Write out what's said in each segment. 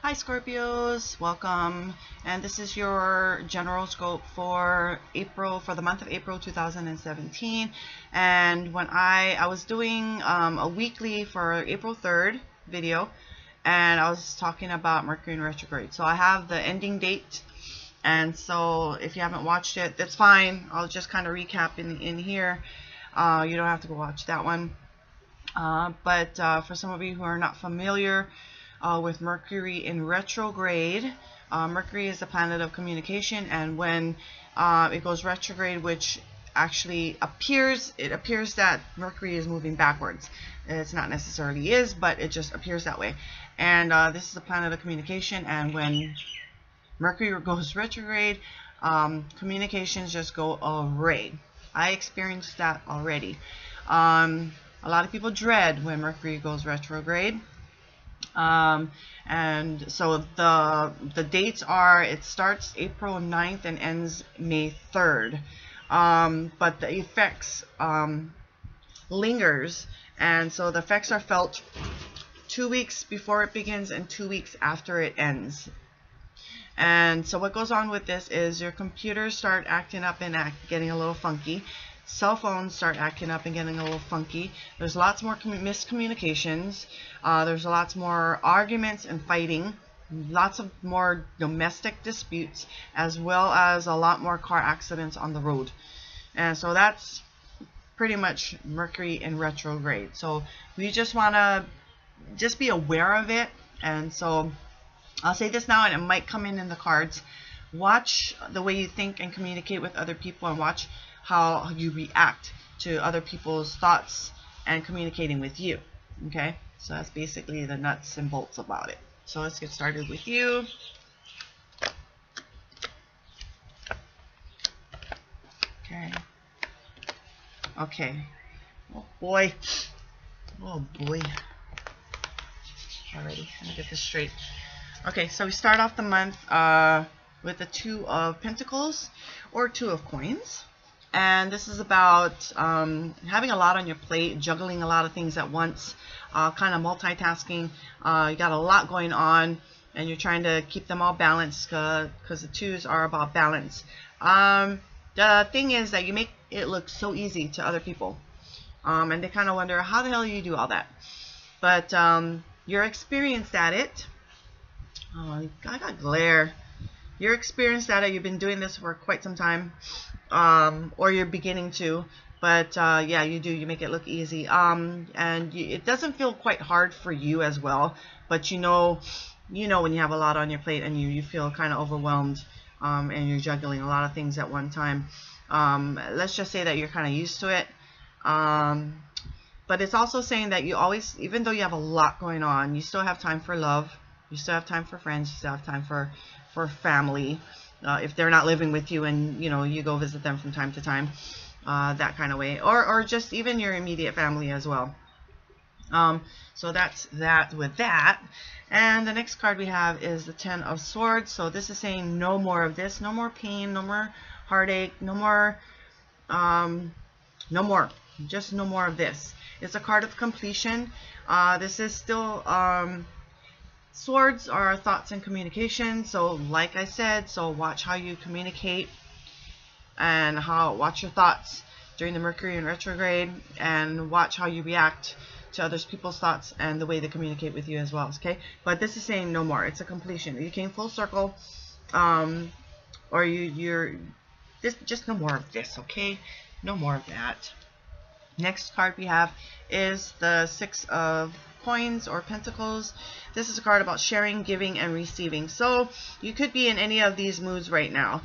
Hi Scorpios, welcome. And this is your general scope for the month of April 2017. And when I was doing a weekly for April 3rd video, and I was talking about Mercury in retrograde. So I have the ending date, and so if you haven't watched it, that's fine. I'll just kind of recap in here. You don't have to go watch that one. But for some of you who are not familiar with Mercury in retrograde, Mercury is the planet of communication, and when it goes retrograde, which actually appears that Mercury is moving backwards. It's not necessarily is, but it just appears that way. And this is the planet of communication, and when Mercury goes retrograde, communications just go away. I experienced that already. A lot of people dread when Mercury goes retrograde. And so the dates are, it starts April 9th and ends May 3rd. But the effects lingers, and so the effects are felt 2 weeks before it begins and 2 weeks after it ends. And so what goes on with this is your computers start acting up and getting a little funky. Cell phones start acting up and getting a little funky. There's lots more miscommunications. There's lots more arguments and fighting. Lots of more domestic disputes, as well as a lot more car accidents on the road. And so that's pretty much Mercury in retrograde. So we just want to just be aware of it. And so I'll say this now, and it might come in the cards. Watch the way you think and communicate with other people, and watch how you react to other people's thoughts and communicating with you. Okay, so that's basically the nuts and bolts about it. So let's get started with you. Okay. Oh boy. Alrighty, let me get this straight. Okay, so we start off the month with the Two of Pentacles, or Two of Coins. And this is about having a lot on your plate, juggling a lot of things at once, kind of multitasking. You got a lot going on, and you're trying to keep them all balanced, because the twos are about balance. The thing is that you make it look so easy to other people, and they kind of wonder how the hell you do all that. But you're experienced at it. Oh, I got glare. You're experienced at it. You've been doing this for quite some time, or you're beginning to. But yeah, you do. You make it look easy. It doesn't feel quite hard for you as well. But you know when you have a lot on your plate and you feel kind of overwhelmed, and you're juggling a lot of things at one time. Let's just say that you're kind of used to it. But it's also saying that you always, even though you have a lot going on, you still have time for love. You still have time for friends. You still have time for family, if they're not living with you, and you go visit them from time to time, that kind of way, or just even your immediate family as well. So that's that with that. And the next card we have is the Ten of Swords. So this is saying no more of this, no more pain, no more heartache, no more, just no more of this. It's a card of completion. This is still swords are thoughts and communication. So like I said, so watch how you communicate, and watch your thoughts during the Mercury in retrograde, and watch how you react to other people's thoughts and the way they communicate with you as well. Okay, but this is saying no more. It's a completion. You came full circle, or you're just no more of this. Okay, no more of that. Next card we have is the Six of Coins, or Pentacles. This is a card about sharing, giving, and receiving. So you could be in any of these moods right now.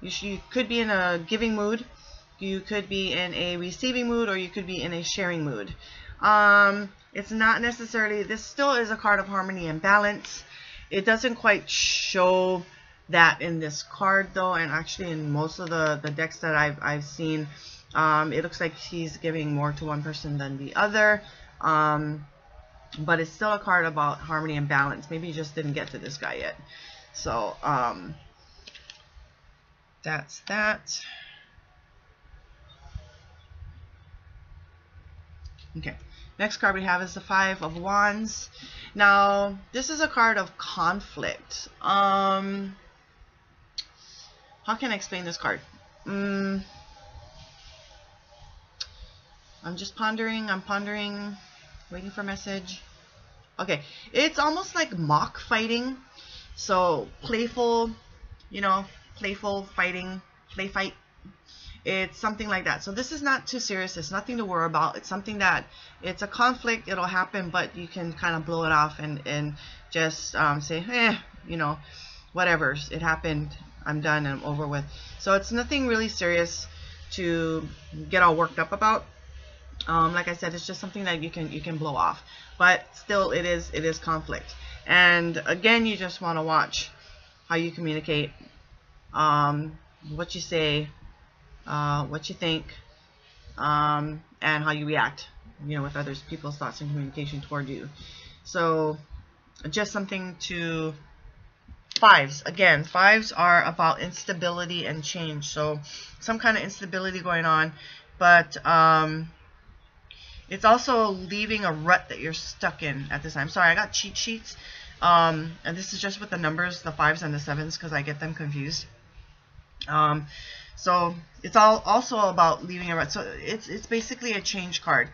You could be in a giving mood, you could be in a receiving mood, or you could be in a sharing mood. It's not necessarily, this still is a card of harmony and balance. It doesn't quite show that in this card though, and actually in most of the decks that I've seen, it looks like he's giving more to one person than the other. But it's still a card about harmony and balance. Maybe you just didn't get to this guy yet. So that's that. Okay, next card we have is the Five of Wands, Now, this is a card of conflict. How can I explain this card? I'm just pondering. I'm pondering, waiting for a message. Okay, it's almost like mock fighting. So playful, you know, playful fighting, play fight. It's something like that. So this is not too serious. It's nothing to worry about. It's something that, it's a conflict. It'll happen, but you can kind of blow it off and just say, you know, whatever. It happened. I'm done. I'm over with. So it's nothing really serious to get all worked up about. Like I said, it's just something that you can blow off, but still it is conflict. And again, you just want to watch how you communicate, what you say, what you think, and how you react, you know, with others, people's thoughts and communication toward you. So just something to, fives, again, fives are about instability and change. So some kind of instability going on, but it's also leaving a rut that you're stuck in at this time. Sorry, I got cheat sheets. And this is just with the numbers, the 5s and the 7s, because I get them confused. So it's also about leaving a rut. So it's basically a change card.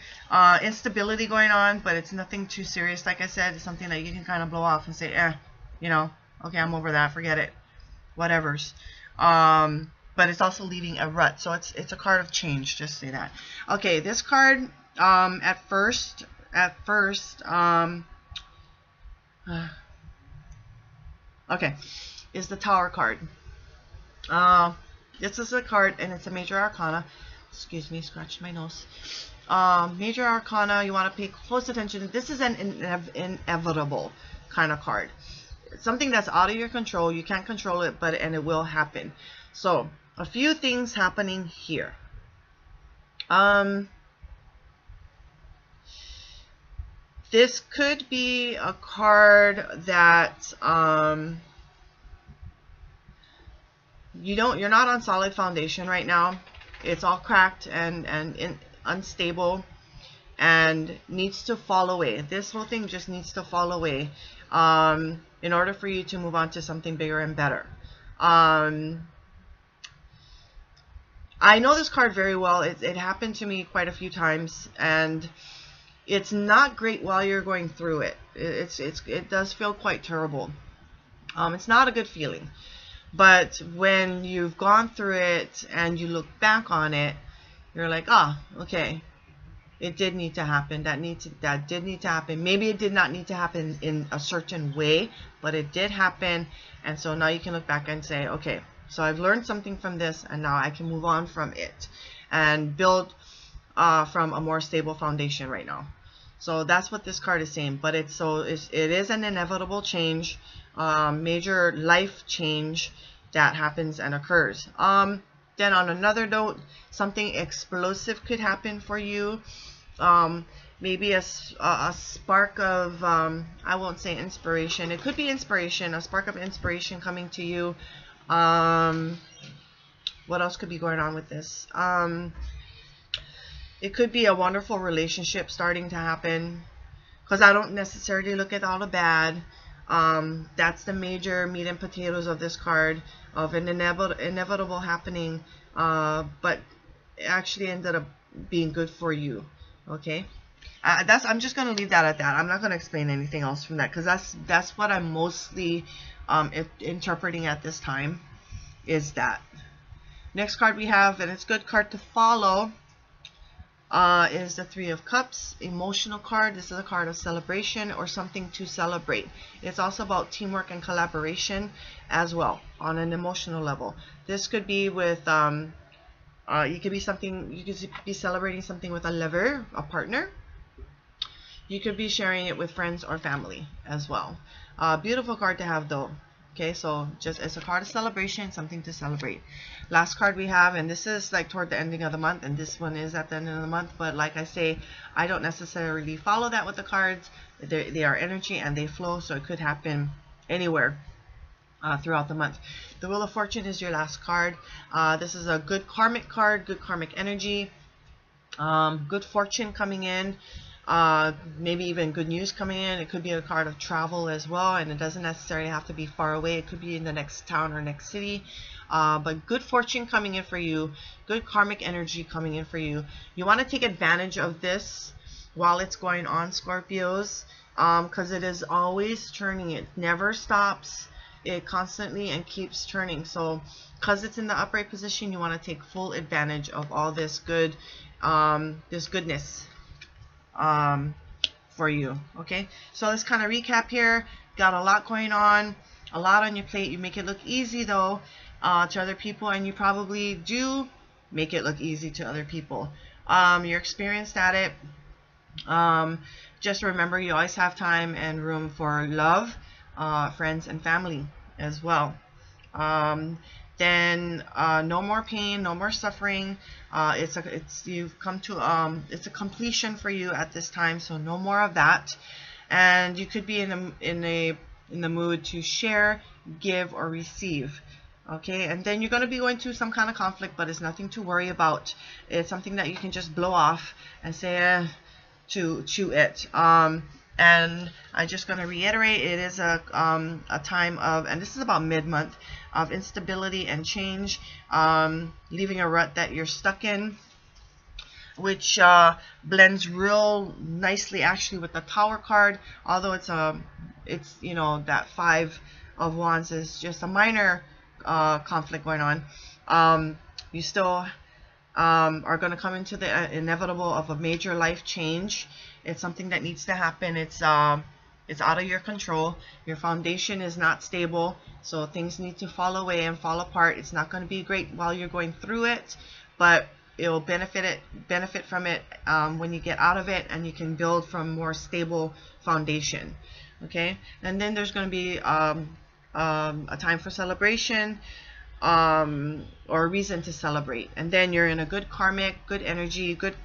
Instability going on, but it's nothing too serious. Like I said, it's something that you can kind of blow off and say, you know, okay, I'm over that, forget it, whatever's. But it's also leaving a rut. So it's a card of change, just say that. Okay, this card, at first, okay, is the Tower card. This is a card, and it's a major arcana. Excuse me, scratched my nose. Major arcana, you want to pay close attention. This is an inevitable kind of card. It's something that's out of your control. You can't control it, and it will happen. So a few things happening here. This could be a card that you're not on solid foundation right now. It's all cracked and unstable and needs to fall away. This whole thing just needs to fall away in order for you to move on to something bigger and better. I know this card very well. It happened to me quite a few times, and it's not great while you're going through it. It does feel quite terrible. It's not a good feeling. But when you've gone through it and you look back on it, you're like, okay, it did need to happen. That did need to happen. Maybe it did not need to happen in a certain way, but it did happen. And so now you can look back and say, okay, so I've learned something from this, and now I can move on from it and build from a more stable foundation right now. So that's what this card is saying. But it is an inevitable change, major life change that happens and occurs. Then on another note, something explosive could happen for you. Maybe a spark of, I won't say inspiration. It could be inspiration, a spark of inspiration coming to you. What else could be going on with this? It could be a wonderful relationship starting to happen, because I don't necessarily look at all the bad. That's the major meat and potatoes of this card, of an inevitable happening, but it actually ended up being good for you. Okay, I'm just going to leave that at that. I'm not going to explain anything else from that, because that's what I'm mostly interpreting at this time, is that. Next card we have, and it's a good card to follow, is the Three of Cups, emotional card. This is a card of celebration or something to celebrate. It's also about teamwork and collaboration as well on an emotional level. This could be with you could be celebrating something with a lover, a partner. You could be sharing it with friends or family as well. Beautiful card to have though. Okay, so just as a card of celebration, something to celebrate. Last card we have, and this is like toward the ending of the month, and this one is at the end of the month, but like I say, I don't necessarily follow that with the cards. They are energy and they flow, so it could happen anywhere throughout the month. The Wheel of Fortune is your last card. This is a good karmic card, good karmic energy, good fortune coming in. maybe even good news coming in. It could be a card of travel as well, and it doesn't necessarily have to be far away. It could be in the next town or next city. But good fortune coming in for you, good karmic energy coming in for you. You want to take advantage of this while it's going on, Scorpios, because it is always turning. It never stops. It constantly and keeps turning. So because it's in the upright position, you want to take full advantage of all this good, this goodness for you. Okay, so let's kind of recap here. Got a lot going on, a lot on your plate. You make it look easy though to other people, and you probably do make it look easy to other people. You're experienced at it. Just remember, you always have time and room for love, friends and family as well. Then no more pain, no more suffering. You've come to it's a completion for you at this time, so no more of that. And you could be in the mood to share, give, or receive. Okay, and then you're going to be going through some kind of conflict, but it's nothing to worry about. It's something that you can just blow off and say to it. And I'm just going to reiterate, it is a time of, and this is about mid-month, of instability and change, leaving a rut that you're stuck in, which blends real nicely actually with the Tower card. Although it's you know, that 5 of Wands is just a minor conflict going on. You still are going to come into the inevitable of a major life change. It's something that needs to happen. It's out of your control. Your foundation is not stable, so things need to fall away and fall apart. It's not going to be great while you're going through it, but it'll benefit from it when you get out of it, and you can build from more stable foundation. Okay, and then there's going to be a time for celebration, or a reason to celebrate, and then you're in a good karmic energy, good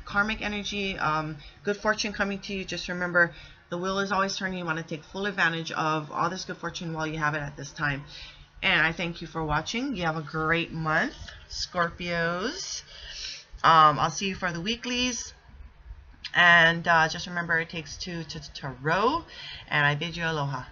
fortune coming to you. Just remember, the wheel is always turning. You want to take full advantage of all this good fortune while you have it at this time. And I thank you for watching. You have a great month, Scorpios. I'll see you for the weeklies, and just remember, it takes two to row, and I bid you aloha.